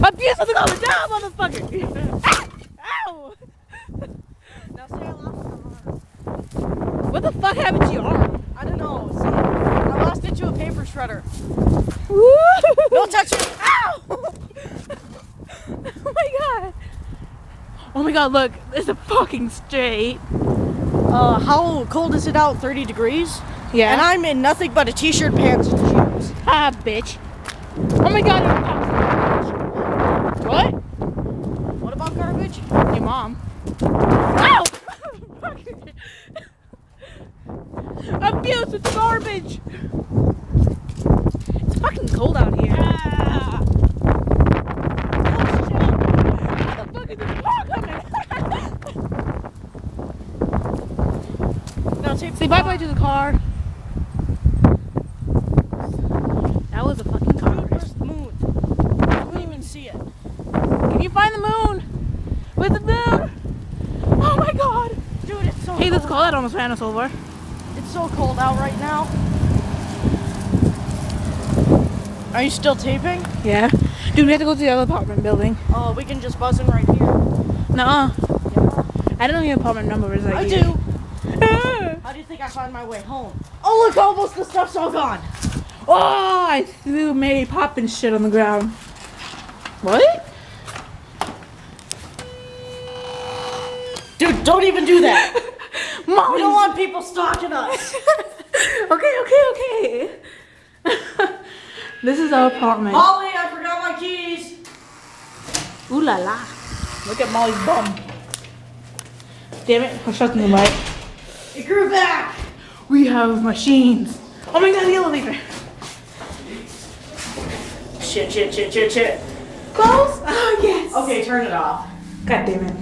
Abuse of the golden job, motherfucker! Ow! Now say I lost my arm. What the fuck happened to your arm? I don't know. I lost it to a paper shredder. Woo! Don't touch it. Ow! Oh my god! Oh my god, look, it's a fucking straight. How cold is it out? 30 degrees? Yeah. And I'm in nothing but a t-shirt, pants, and shoes. Ah, bitch. Oh my god, what? What about garbage? Your mom. Ow! Abuse with garbage! It's fucking cold out here. Ah. Oh shit! How the fuck is this car coming? Now take Say bye bye to the car. That was a fucking car. Dude, where's the moon? I don't even see it. Can you find the moon? Where's the moon? Oh my god! Dude, it's so Hey, cold. this call that almost ran us over. It's so cold out right now. Are you still taping? Yeah. Dude, we have to go to the other apartment building. Oh, we can just buzz in right here. Nuh-uh. Yeah. I don't know your apartment number is like I you. do. How do you think I find my way home? Oh, look, almost the stuff's all gone. Oh, I threw Mary Poppins shit on the ground. What? Dude, don't even do that. Molly. We don't want people stalking us. Okay. This is our apartment. Molly, I forgot my keys. Ooh la la. Look at Molly's bum. Damn it, I'm shutting the light. It grew back. We have machines. Oh my god, the elevator. Shit. Close? Oh yes. Okay, turn it off. God damn it.